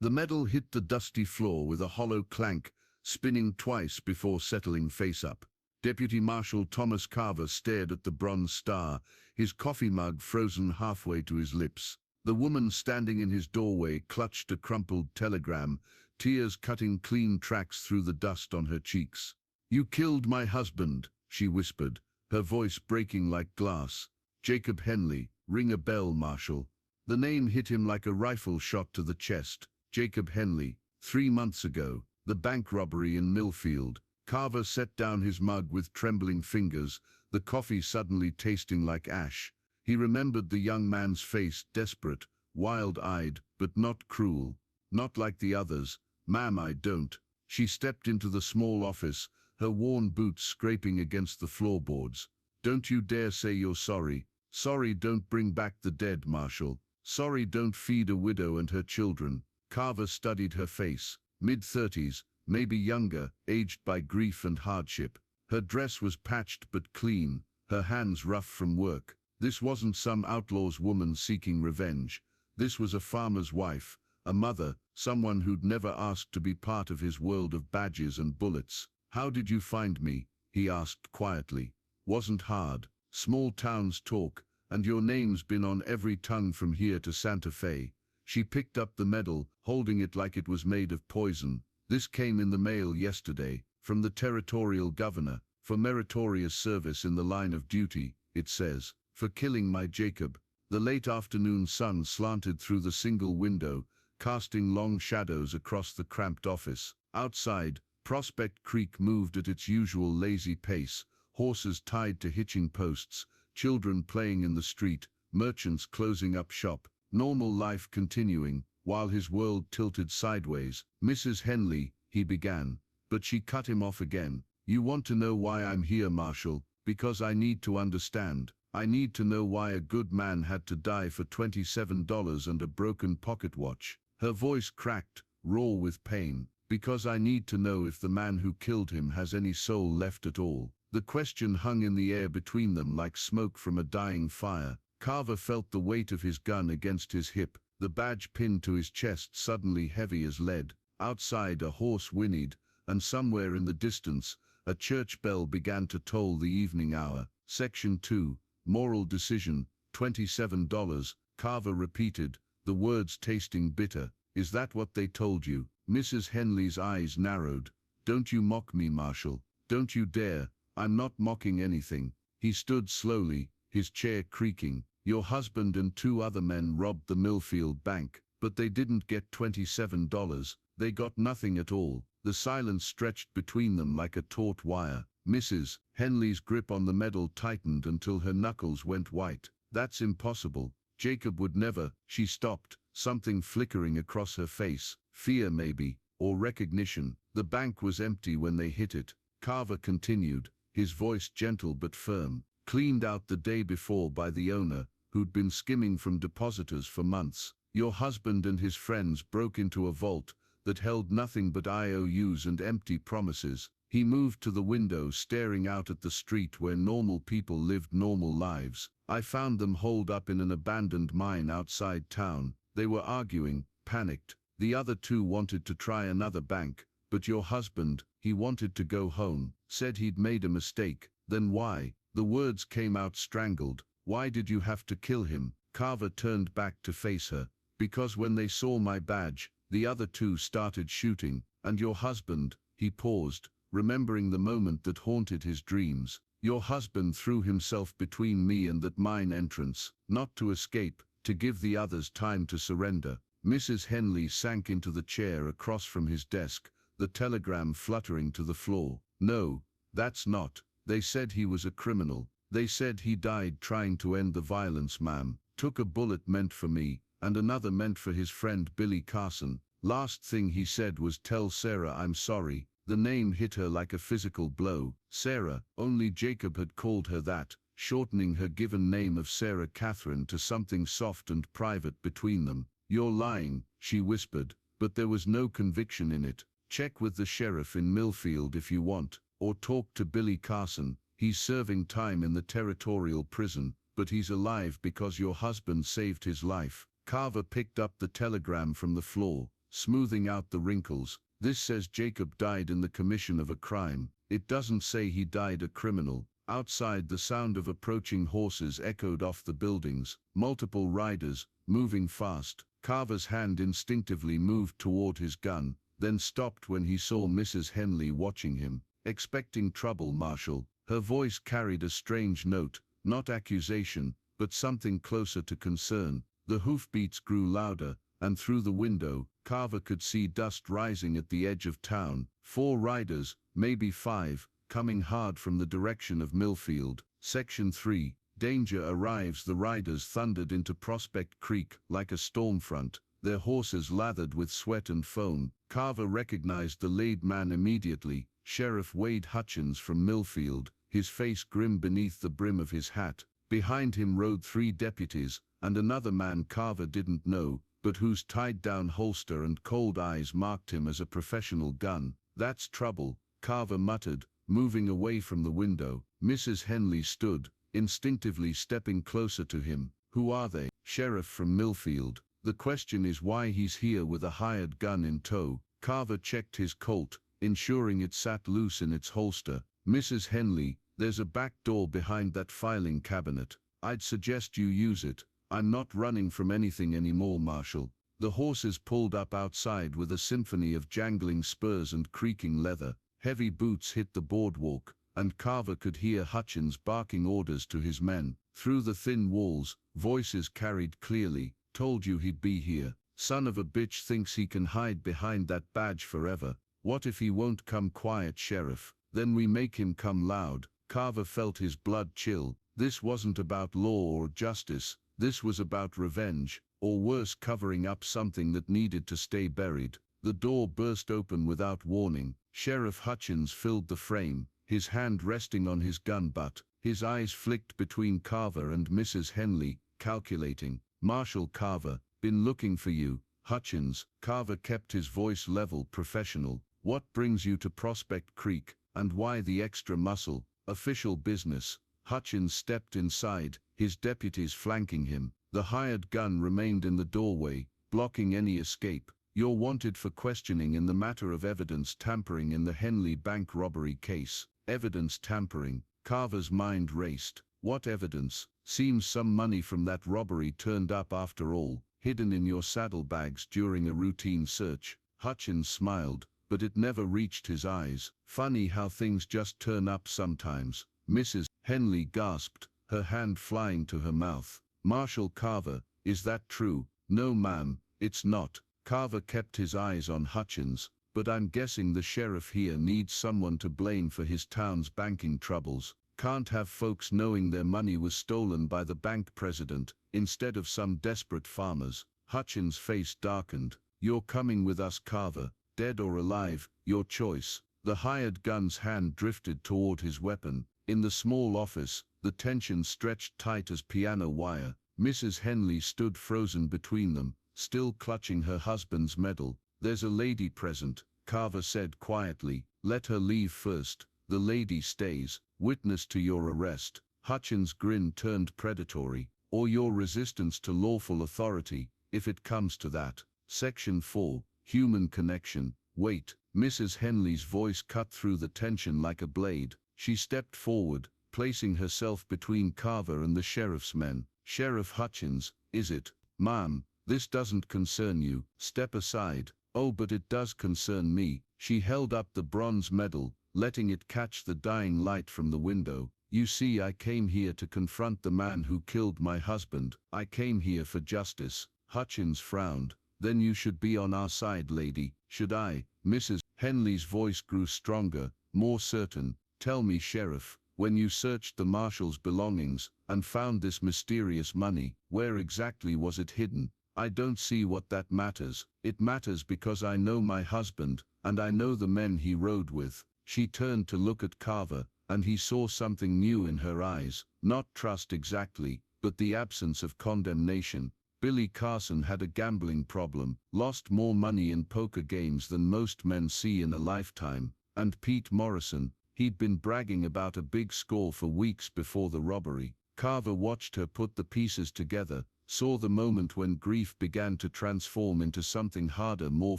The metal hit the dusty floor with a hollow clank, spinning twice before settling face up. Deputy Marshal Thomas Carver stared at the bronze star, his coffee mug frozen halfway to his lips. The woman standing in his doorway clutched a crumpled telegram, tears cutting clean tracks through the dust on her cheeks. "You killed my husband," she whispered, her voice breaking like glass. "Jacob Henley, ring a bell, Marshal." The name hit him like a rifle shot to the chest. Jacob Henley, 3 months ago, the bank robbery in Millfield. Carver set down his mug with trembling fingers, the coffee suddenly tasting like ash. He remembered the young man's face, desperate, wild-eyed, but not cruel. "Not like the others, ma'am, I don't." She stepped into the small office, her worn boots scraping against the floorboards. "Don't you dare say you're sorry. Sorry don't bring back the dead, Marshal. Sorry don't feed a widow and her children." Carver studied her face, mid-30s, maybe younger, aged by grief and hardship. Her dress was patched but clean, her hands rough from work. This wasn't some outlaw's woman seeking revenge. This was a farmer's wife, a mother, someone who'd never asked to be part of his world of badges and bullets. "How did you find me?" he asked quietly. "Wasn't hard. Small towns talk, and your name's been on every tongue from here to Santa Fe." She picked up the medal, holding it like it was made of poison. "This came in the mail yesterday, from the territorial governor, for meritorious service in the line of duty, it says, for killing my Jacob." The late afternoon sun slanted through the single window, casting long shadows across the cramped office. Outside, Prospect Creek moved at its usual lazy pace, horses tied to hitching posts, children playing in the street, merchants closing up shop, normal life continuing, while his world tilted sideways. "Mrs. Henley," he began, but she cut him off again. "You want to know why I'm here, Marshal? Because I need to understand. I need to know why a good man had to die for $27 and a broken pocket watch." Her voice cracked, raw with pain. "Because I need to know if the man who killed him has any soul left at all." The question hung in the air between them like smoke from a dying fire. Carver felt the weight of his gun against his hip, the badge pinned to his chest suddenly heavy as lead. Outside a horse whinnied, and somewhere in the distance, a church bell began to toll the evening hour. Section 2, Moral Decision, $27, Carver repeated, the words tasting bitter. "Is that what they told you?" Mrs. Henley's eyes narrowed. "Don't you mock me, Marshal. Don't you dare. I'm not mocking anything." He stood slowly, his chair creaking. "Your husband and 2 other men robbed the Millfield Bank, but they didn't get $27. They got nothing at all." The silence stretched between them like a taut wire. Mrs. Henley's grip on the medal tightened until her knuckles went white. "That's impossible. Jacob would never." She stopped, something flickering across her face. Fear maybe, or recognition. "The bank was empty when they hit it," Carver continued, his voice gentle but firm. "Cleaned out the day before by the owner, who'd been skimming from depositors for months. Your husband and his friends broke into a vault that held nothing but IOUs and empty promises." He moved to the window, staring out at the street where normal people lived normal lives. "I found them holed up in an abandoned mine outside town. They were arguing, panicked. The other 2 wanted to try another bank, but your husband, he wanted to go home, said he'd made a mistake." "Then why?" The words came out strangled. "Why did you have to kill him?" Carver turned back to face her. "Because when they saw my badge, the other 2 started shooting, and your husband," he paused, remembering the moment that haunted his dreams. "Your husband threw himself between me and that mine entrance, not to escape, to give the others time to surrender." Mrs. Henley sank into the chair across from his desk, the telegram fluttering to the floor. "No, that's not. They said he was a criminal. They said he died trying to end the violence, ma'am. Took a bullet meant for me, and another meant for his friend Billy Carson. Last thing he said was tell Sarah I'm sorry." The name hit her like a physical blow. Sarah, only Jacob had called her that, shortening her given name of Sarah Catherine to something soft and private between them. "You're lying," she whispered, but there was no conviction in it. "Check with the sheriff in Millfield if you want, or talk to Billy Carson. He's serving time in the territorial prison, but he's alive because your husband saved his life." Carver picked up the telegram from the floor. smoothing out the wrinkles. This says Jacob died in the commission of a crime. It doesn't say he died a criminal. Outside, the sound of approaching horses echoed off the buildings. Multiple riders, moving fast. Carver's hand instinctively moved toward his gun, then stopped when he saw Mrs. Henley watching him. Expecting trouble, Marshal? Her voice carried a strange note, not accusation, but something closer to concern. The hoofbeats grew louder, and through the window, Carver could see dust rising at the edge of town. 4 riders, maybe 5, coming hard from the direction of Millfield. Section 3. Danger arrives. The riders thundered into Prospect Creek like a storm front, their horses lathered with sweat and foam. Carver recognized the laid man immediately, Sheriff Wade Hutchins from Millfield, his face grim beneath the brim of his hat. Behind him rode 3 deputies, and another man Carver didn't know, but whose tied-down holster and cold eyes marked him as a professional gun. "That's trouble," Carver muttered, moving away from the window. Mrs. Henley stood, instinctively stepping closer to him. "Who are they?" "Sheriff from Millfield. The question is why he's here with a hired gun in tow." Carver checked his Colt, ensuring it sat loose in its holster. "Mrs. Henley, there's a back door behind that filing cabinet. I'd suggest you use it. I'm not running from anything anymore, Marshal." The horses pulled up outside with a symphony of jangling spurs and creaking leather. Heavy boots hit the boardwalk, and Carver could hear Hutchins barking orders to his men. Through the thin walls, voices carried clearly, "Told you he'd be here. Son of a bitch thinks he can hide behind that badge forever. What if he won't come quiet, Sheriff? Then we make him come loud." Carver felt his blood chill. This wasn't about law or justice. This was about revenge, or worse, covering up something that needed to stay buried. The door burst open without warning. Sheriff Hutchins filled the frame, his hand resting on his gun butt. His eyes flicked between Carver and Mrs. Henley, calculating. "Marshal Carver, been looking for you." "Hutchins." Carver kept his voice level, professional. "What brings you to Prospect Creek, and why the extra muscle?" "Official business." Hutchins stepped inside, his deputies flanking him. The hired gun remained in the doorway, blocking any escape. "You're wanted for questioning in the matter of evidence tampering in the Henley Bank robbery case." Evidence tampering. Carver's mind raced. What evidence? Seems some money from that robbery turned up after all, hidden in your saddlebags during a routine search. Hutchins smiled, but it never reached his eyes. "Funny how things just turn up sometimes." Mrs. Henley gasped, her hand flying to her mouth. "Marshal Carver, is that true?" "No, ma'am, it's not." Carver kept his eyes on Hutchins. "But I'm guessing the sheriff here needs someone to blame for his town's banking troubles. Can't have folks knowing their money was stolen by the bank president, instead of some desperate farmers." Hutchins' face darkened. "You're coming with us, Carver. Dead or alive, your choice." The hired gun's hand drifted toward his weapon. In the small office, the tension stretched tight as piano wire. Mrs. Henley stood frozen between them, still clutching her husband's medal. "There's a lady present," Carver said quietly. "Let her leave first." "The lady stays. Witness to your arrest." Hutchins' grin turned predatory. "Or your resistance to lawful authority, if it comes to that." Section 4. Human connection. "Wait." Mrs. Henley's voice cut through the tension like a blade. She stepped forward, placing herself between Carver and the sheriff's men. "Sheriff Hutchins, is it?" "Ma'am, this doesn't concern you. Step aside." "Oh, but it does concern me." She held up the bronze medal, letting it catch the dying light from the window. "You see, I came here to confront the man who killed my husband. I came here for justice." Hutchins frowned. "Then you should be on our side, lady." "Should I?" Mrs. Henley's voice grew stronger, more certain. "Tell me, Sheriff, when you searched the marshal's belongings and found this mysterious money, where exactly was it hidden?" "I don't see what that matters." "It matters because I know my husband, and I know the men he rode with." She turned to look at Carver, and he saw something new in her eyes. Not trust exactly, but the absence of condemnation. Billy Carson had a gambling problem, lost more money in poker games than most men see in a lifetime. And Pete Morrison, he'd been bragging about a big score for weeks before the robbery. Carver watched her put the pieces together, saw the moment when grief began to transform into something harder, more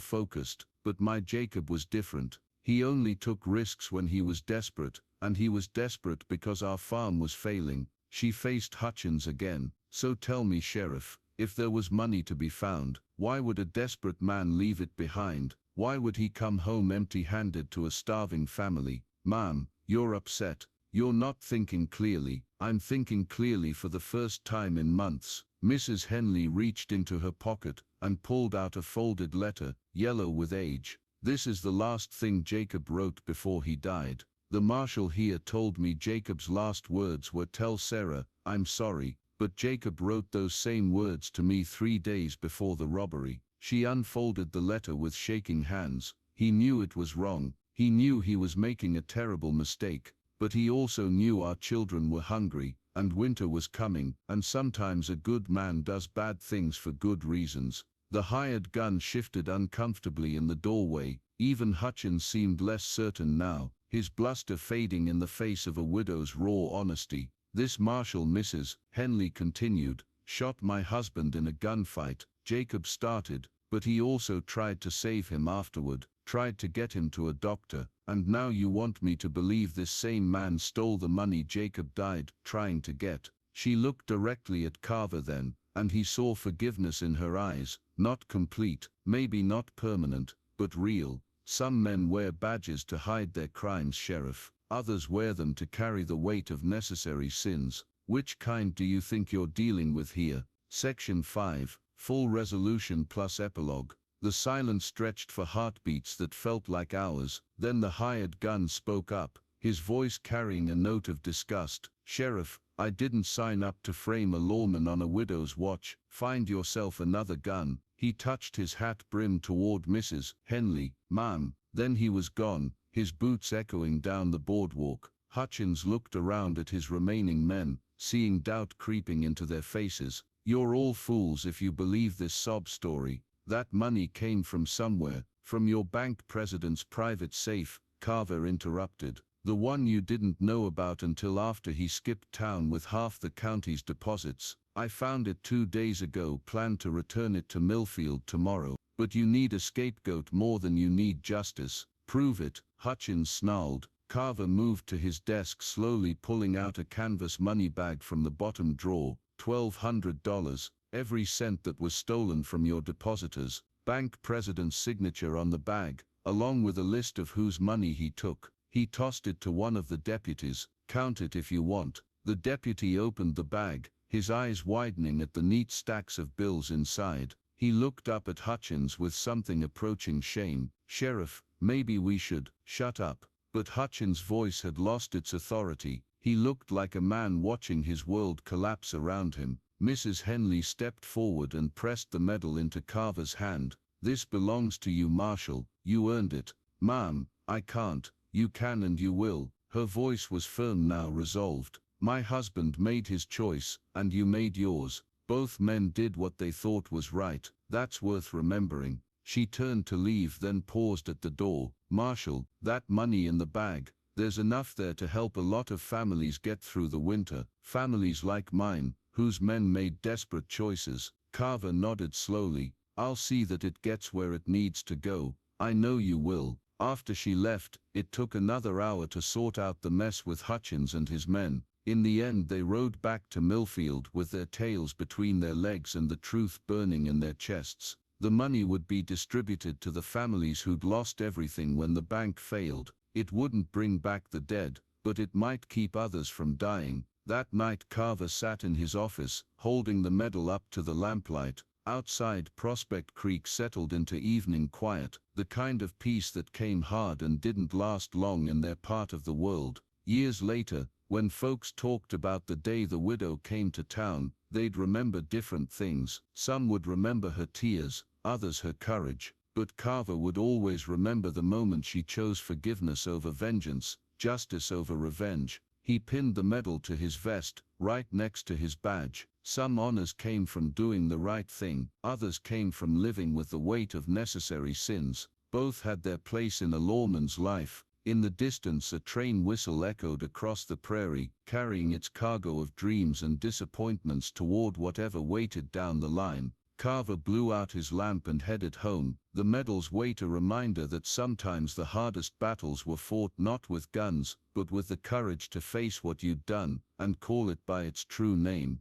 focused. But my Jacob was different. He only took risks when he was desperate, and he was desperate because our farm was failing. She faced Hutchins again. So tell me, Sheriff, if there was money to be found, why would a desperate man leave it behind? Why would he come home empty-handed to a starving family? Ma'am, you're upset. You're not thinking clearly. I'm thinking clearly for the first time in months. Mrs. Henley reached into her pocket and pulled out a folded letter, yellow with age. This is the last thing Jacob wrote before he died. The marshal here told me Jacob's last words were, "Tell Sarah, I'm sorry," but Jacob wrote those same words to me 3 days before the robbery. She unfolded the letter with shaking hands. He knew it was wrong. He knew he was making a terrible mistake. But he also knew our children were hungry, and winter was coming, and sometimes a good man does bad things for good reasons. The hired gun shifted uncomfortably in the doorway. Even Hutchins seemed less certain now, his bluster fading in the face of a widow's raw honesty. This marshal, Mrs. Henley continued, shot my husband in a gunfight. Jacob started, but he also tried to save him afterward, tried to get him to a doctor. And now you want me to believe this same man stole the money Jacob died trying to get. She looked directly at Carver then, and he saw forgiveness in her eyes, not complete, maybe not permanent, but real. Some men wear badges to hide their crimes, Sheriff. Others wear them to carry the weight of necessary sins. Which kind do you think you're dealing with here? Section 5, Full Resolution plus Epilogue. The silence stretched for heartbeats that felt like hours. Then the hired gun spoke up, his voice carrying a note of disgust. Sheriff, I didn't sign up to frame a lawman on a widow's watch. Find yourself another gun. He touched his hat brim toward Mrs. Henley. Ma'am. Then he was gone, his boots echoing down the boardwalk. Hutchins looked around at his remaining men, seeing doubt creeping into their faces. You're all fools if you believe this sob story. That money came from somewhere, from your bank president's private safe, Carver interrupted. The one you didn't know about until after he skipped town with half the county's deposits. I found it 2 days ago, planned to return it to Millfield tomorrow. But you need a scapegoat more than you need justice. Prove it, Hutchins snarled. Carver moved to his desk, slowly pulling out a canvas money bag from the bottom drawer. $1,200. Every cent that was stolen from your depositors. Bank president's signature on the bag, along with a list of whose money he took. He tossed it to one of the deputies. Count it if you want. The deputy opened the bag, his eyes widening at the neat stacks of bills inside. He looked up at Hutchins with something approaching shame. Sheriff, maybe we should shut up. But Hutchins' voice had lost its authority. He looked like a man watching his world collapse around him. Mrs. Henley stepped forward and pressed the medal into Carver's hand. This belongs to you, Marshal. You earned it. Ma'am, I can't. You can and you will. Her voice was firm now, resolved. My husband made his choice, and you made yours. Both men did what they thought was right. That's worth remembering. She turned to leave, then paused at the door. Marshal, that money in the bag, there's enough there to help a lot of families get through the winter. Families like mine, whose men made desperate choices. Carver nodded slowly. I'll see that it gets where it needs to go. I know you will. After she left, it took another hour to sort out the mess with Hutchins and his men. In the end they rode back to Millfield with their tails between their legs and the truth burning in their chests. The money would be distributed to the families who'd lost everything when the bank failed. It wouldn't bring back the dead, but it might keep others from dying. That night Carver sat in his office, holding the medal up to the lamplight. Outside, Prospect Creek settled into evening quiet, the kind of peace that came hard and didn't last long in their part of the world. Years later, when folks talked about the day the widow came to town, they'd remember different things. Some would remember her tears, others her courage. But Carver would always remember the moment she chose forgiveness over vengeance, justice over revenge. He pinned the medal to his vest, right next to his badge. Some honors came from doing the right thing, others came from living with the weight of necessary sins. Both had their place in a lawman's life. In the distance, a train whistle echoed across the prairie, carrying its cargo of dreams and disappointments toward whatever waited down the line. Carver blew out his lamp and headed home, the medal's weight a reminder that sometimes the hardest battles were fought not with guns, but with the courage to face what you'd done, and call it by its true name.